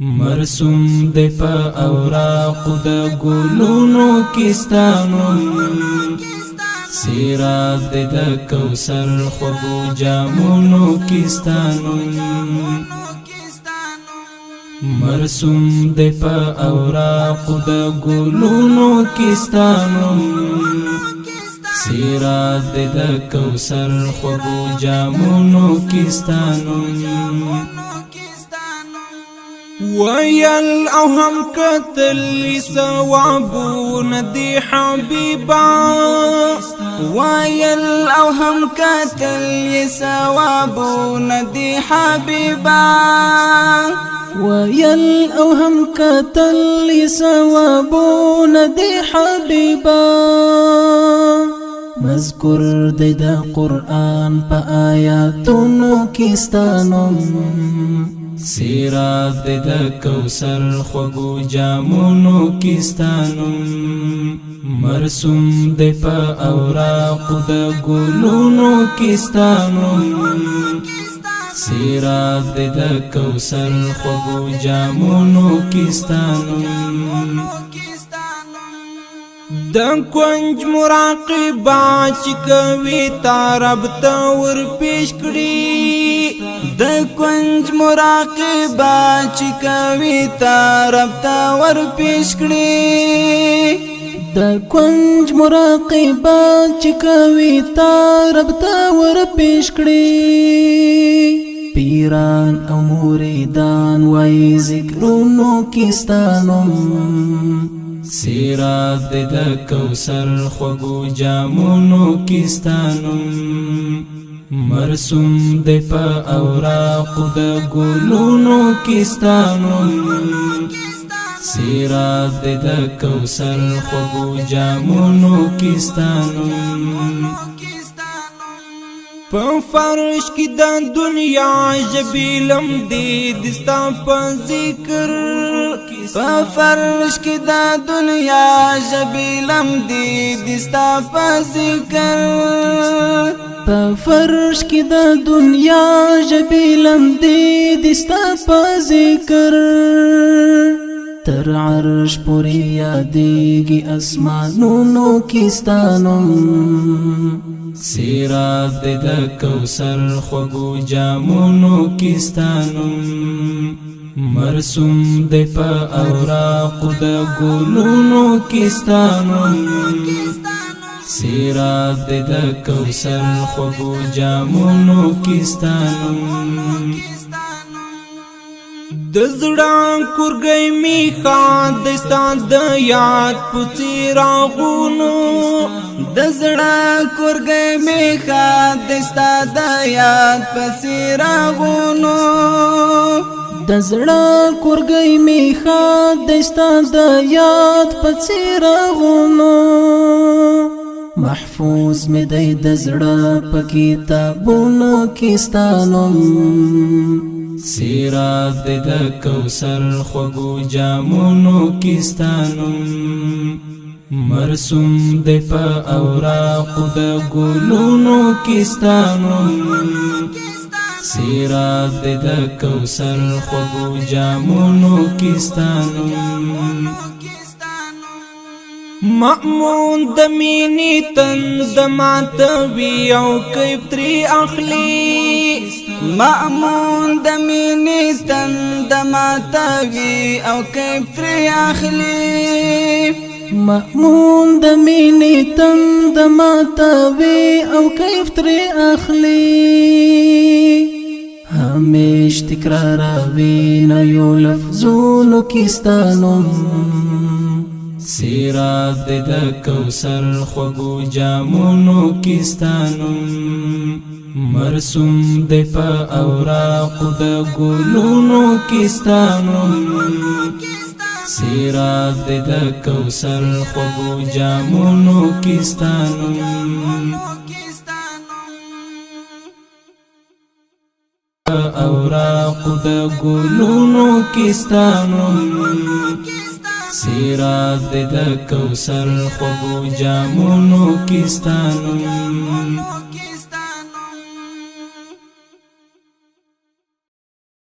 مرسوم دی پا اوراق دا گلونو کستانو سیراب دی دا کوثر خوبو جامونو کستانو مرسوم دی پا اوراق دا گلونو کستانو سیراب دی دا کوثر خوبو جامونو کستانو ویل او هم قتل ثوابون دی حبیبا ویل او هم قتل ثوابون دی حبیبا ویل او هم قتل ثوابون دی حبیبا مذکر دی دا قرآن پا آیاتونو کستانم سیراب دی دا کوثر خوبو جامونو کستانو مرسوم دی پا اوراق دا گلونو کستانو سیراب دی دا کوثر خوبو جامونو کستانو د کنج مراقبا چې کوي تارب ته ور پیش کړي د کنج مراقبا چې کوي تارب ته ور پیش کړي د کنج مراقبا چې کوي تارب ته ور پیش کړي پیران او مریدان وای ذکرونو کستانم سیراب دی دا کوثر خوبو جامونو کستانو مرسوم دی پا اوراق دا گلونو کستانو سیراب دی دا کوثر خوبو جامونو کستانو په فرش کی د دنیا جبیلم دی دستا په ذکر په فرش کی د دنیا جبیلم دی دستا په ذکر په فرش کی د دنیا جبیلم دی دستا په ذکر تر عرش پوری یادیږي اسمانونو کستانم سیراب دی دا کوثر خوبو جامونو کستانو مرسوم دی پا اوراق دا گلونو کستانو سیراب دی دا کوثر خوبو جامونو کستانو د زړه کورګی میخا دستا د یاد پوڅی راغونو د زړه کورګی میخا دستا د یاد پوڅی راغونو د زړه کورګی میخا دستا د یاد پوڅی راغونو محفوظ می دی د زړه په کتابونو کستانم سیراب دی دا کوثر خوبو جامونو کستانو مرسوم دی پا اوراق دا گلونو کستانو سیراب دی دا کوثر خوبو جامونو کستانو مأمون د مینی تند ماتوی او کیف تری اخلی مأمون د مینی تند ماتوی او کیف تری اخلی مأمون د مینی تند ماتوی او کیف تری اخلی همیش تکراروی نیو لفظونو کستانم سیراب دی دا کوثر خوبو جامونو کستانو مرسوم دی پا اوراق دا گلونو کستانو سیراب دی دا کوثر خوبو جامونو کستانو اوراق دا گلونو کستانو سیراب دی دا کوثر خوبو جامونو کستانو